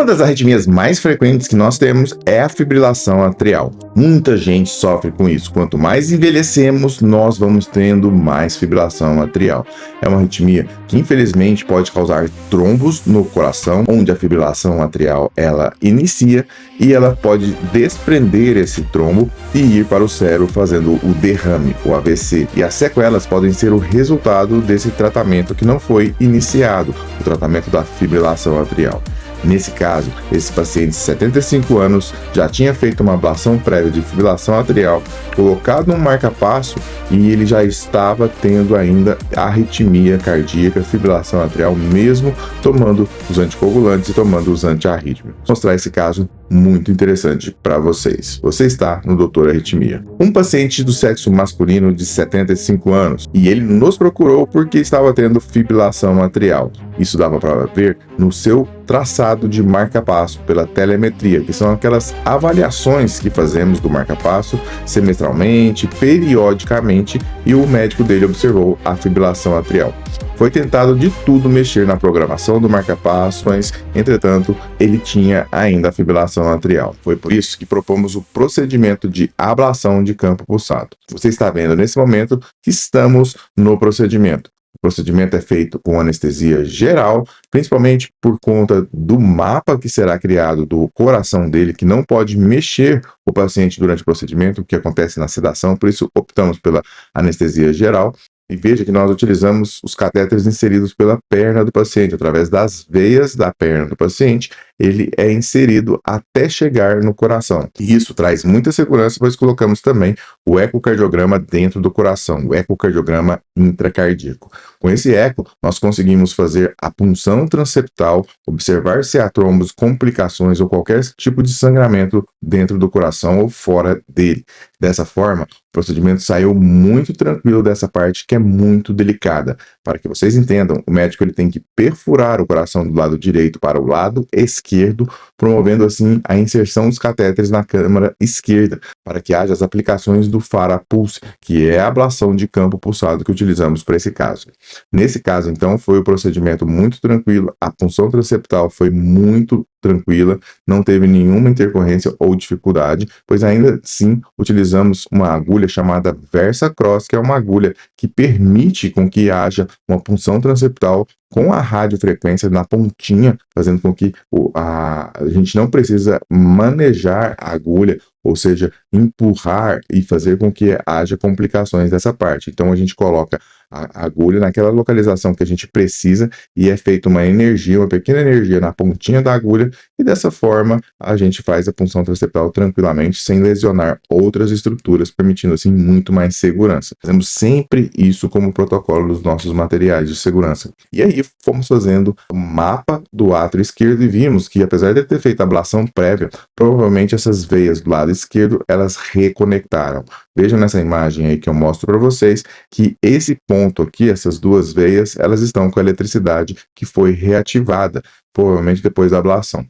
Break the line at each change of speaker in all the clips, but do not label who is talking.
Uma das arritmias mais frequentes que nós temos é a fibrilação atrial. Muita gente sofre com isso. Quanto mais envelhecemos, nós vamos tendo mais fibrilação atrial. É uma arritmia que infelizmente pode causar trombos no coração, onde a fibrilação atrial ela inicia e ela pode desprender esse trombo e ir para o cérebro fazendo o derrame, o AVC. E as sequelas podem ser o resultado desse tratamento que não foi iniciado, o tratamento da fibrilação atrial. Nesse caso, esse paciente de 75 anos já tinha feito uma ablação prévia de fibrilação atrial, colocado um marca-passo e ele já estava tendo ainda arritmia cardíaca, fibrilação atrial, mesmo tomando os anticoagulantes e tomando os antiarrítmicos. Vou mostrar esse caso muito interessante para vocês. Você está no Doutor Arritmia. Um paciente do sexo masculino de 75 anos e ele nos procurou porque estava tendo fibrilação atrial. Isso dava para ver no seu traçado de marca-passo pela telemetria, que são aquelas avaliações que fazemos do marca-passo semestralmente, periodicamente, e o médico dele observou a fibrilação atrial. Foi tentado de tudo mexer na programação do marca-passo, mas, entretanto, ele tinha ainda a fibrilação atrial. Foi por isso que propomos o procedimento de ablação de campo pulsado. Você está vendo nesse momento que estamos no procedimento. O procedimento é feito com anestesia geral, principalmente por conta do mapa que será criado do coração dele, que não pode mexer o paciente durante o procedimento, o que acontece na sedação, por isso optamos pela anestesia geral. E veja que nós utilizamos os catéteres inseridos pela perna do paciente, através das veias da perna do paciente, ele é inserido até chegar no coração. E isso traz muita segurança, pois colocamos também o ecocardiograma dentro do coração, o ecocardiograma intracardíaco. Com esse eco, nós conseguimos fazer a punção transeptal, observar se há trombos, complicações ou qualquer tipo de sangramento dentro do coração ou fora dele. Dessa forma, o procedimento saiu muito tranquilo dessa parte que é muito delicada. Para que vocês entendam, o médico ele tem que perfurar o coração do lado direito para o lado esquerdo, promovendo assim a inserção dos catéteres na câmara esquerda, para que haja as aplicações do Farapulse, que é a ablação de campo pulsado que utilizamos para esse caso. Nesse caso, então, foi o procedimento muito tranquilo, a punção transeptal foi muito tranquila, não teve nenhuma intercorrência ou dificuldade, pois ainda assim utilizamos uma agulha chamada VersaCross, que é uma agulha que permite com que haja uma punção transeptal com a radiofrequência na pontinha, fazendo com que a gente não precisa manejar a agulha, ou seja, empurrar e fazer com que haja complicações dessa parte. Então a gente coloca a agulha naquela localização que a gente precisa e é feita uma energia, uma pequena energia na pontinha da agulha e dessa forma a gente faz a punção transeptal tranquilamente, sem lesionar outras estruturas, permitindo assim muito mais segurança. Fazemos sempre isso como protocolo dos nossos materiais de segurança. E aí fomos fazendo o mapa do átrio esquerdo e vimos que, apesar de ter feito a ablação prévia, provavelmente essas veias do lado esquerdo, elas reconectaram. Vejam nessa imagem aí que eu mostro para vocês que esse ponto aqui, essas duas veias, elas estão com a eletricidade que foi reativada, provavelmente depois da ablação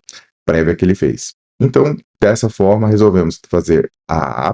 prévia que ele fez. Então, dessa forma, resolvemos então fazer a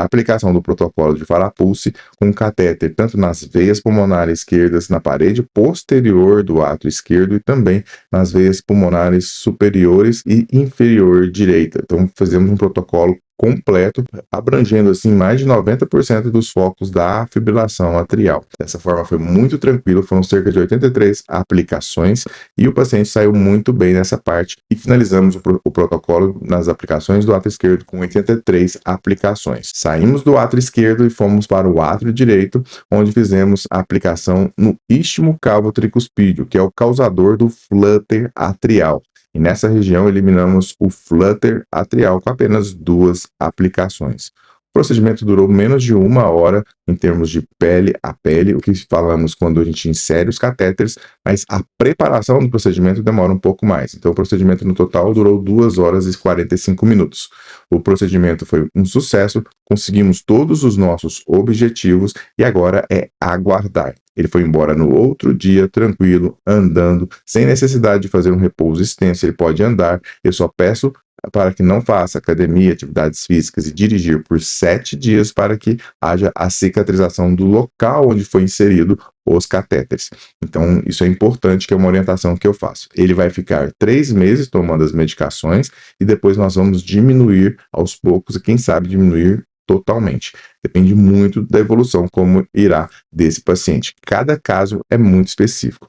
aplicação do protocolo de Farapulse com catéter tanto nas veias pulmonares esquerdas, na parede posterior do átrio esquerdo e também nas veias pulmonares superiores e inferior direita. Então fizemos um protocolo completo, abrangendo assim mais de 90% dos focos da fibrilação atrial. Dessa forma foi muito tranquilo, foram cerca de 83 aplicações e o paciente saiu muito bem nessa parte e finalizamos o protocolo nas aplicações do átrio esquerdo com 83 aplicações. Saímos do átrio esquerdo e fomos para o átrio direito, onde fizemos a aplicação no istmo calvo tricuspídeo, que é o causador do flutter atrial. E nessa região eliminamos o flutter atrial com apenas 2 aplicações. O procedimento durou menos de 1 hora em termos de pele a pele, o que falamos quando a gente insere os catéteres, mas a preparação do procedimento demora um pouco mais. Então o procedimento no total durou 2 horas e 45 minutos. O procedimento foi um sucesso, conseguimos todos os nossos objetivos e agora é aguardar. Ele foi embora no outro dia, tranquilo, andando, sem necessidade de fazer um repouso extenso. Ele pode andar. Eu só peço para que não faça academia, atividades físicas e dirigir por 7 dias para que haja a cicatrização do local onde foi inserido os catéteres. Então, isso é importante, que é uma orientação que eu faço. Ele vai ficar 3 meses tomando as medicações e depois nós vamos diminuir aos poucos e quem sabe diminuir totalmente. Depende muito da evolução, como irá desse paciente. Cada caso é muito específico.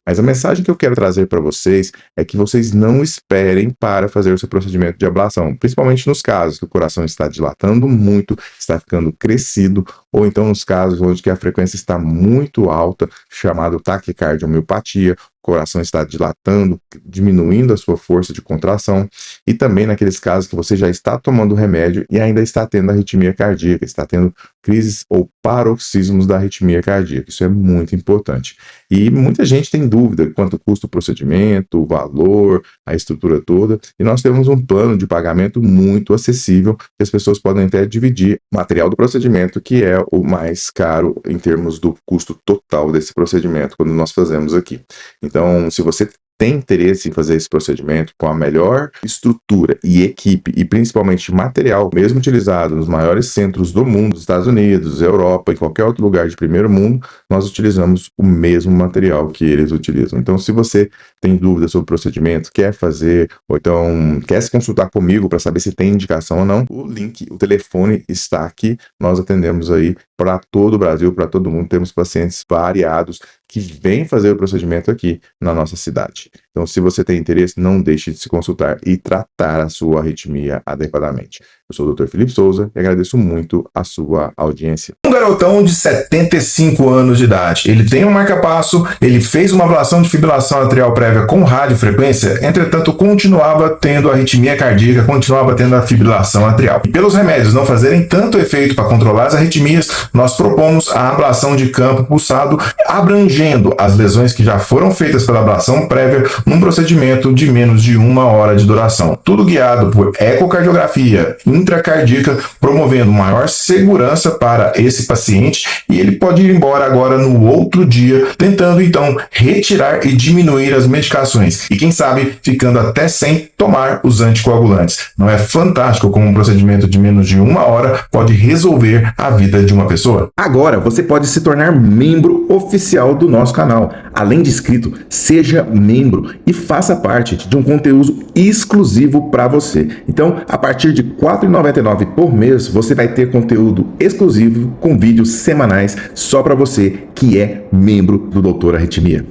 Mas a mensagem que eu quero trazer para vocês é que vocês não esperem para fazer o seu procedimento de ablação, principalmente nos casos que o coração está dilatando muito, está ficando crescido, ou então nos casos onde que a frequência está muito alta, chamado taquicardiomiopatía, o coração está dilatando, diminuindo a sua força de contração, e também naqueles casos que você já está tomando remédio e ainda está tendo arritmia cardíaca, está tendo crises ou paroxismos da arritmia cardíaca. Isso é muito importante. E muita gente tem dúvida quanto custa o procedimento, o valor, a estrutura toda, e nós temos um plano de pagamento muito acessível, que as pessoas podem até dividir o material do procedimento, que é o mais caro em termos do custo total desse procedimento, quando nós fazemos aqui. Então, se você tem interesse em fazer esse procedimento com a melhor estrutura e equipe, e principalmente material, mesmo utilizado nos maiores centros do mundo, Estados Unidos, Europa e qualquer outro lugar de primeiro mundo, nós utilizamos o mesmo material que eles utilizam. Então, se você tem dúvida sobre o procedimento, quer fazer, ou então quer se consultar comigo para saber se tem indicação ou não, o link, o telefone está aqui, nós atendemos aí para todo o Brasil, para todo mundo, temos pacientes variados que vêm fazer o procedimento aqui na nossa cidade. Então, se você tem interesse, não deixe de se consultar e tratar a sua arritmia adequadamente. Eu sou o Dr. Felipe Souza e agradeço muito a sua audiência.
Um garotão de 75 anos de idade. Ele tem um marca-passo, ele fez uma ablação de fibrilação atrial prévia com radiofrequência, entretanto continuava tendo arritmia cardíaca, continuava tendo a fibrilação atrial. E pelos remédios não fazerem tanto efeito para controlar as arritmias, nós propomos a ablação de campo pulsado, abrangendo as lesões que já foram feitas pela ablação prévia num procedimento de menos de 1 hora de duração. Tudo guiado por ecocardiografia intracardíaca, promovendo maior segurança para esse paciente, e ele pode ir embora agora no outro dia, tentando então retirar e diminuir as medicações, e quem sabe ficando até sem tomar os anticoagulantes. Não é fantástico como um procedimento de menos de 1 hora pode resolver a vida de uma pessoa?
Agora você pode se tornar membro oficial do nosso canal. Além de inscrito, seja membro e faça parte de um conteúdo exclusivo para você. Então, a partir de R$ 4,99 por mês, você vai ter conteúdo exclusivo com vídeos semanais só para você que é membro do Doutor Arritmia.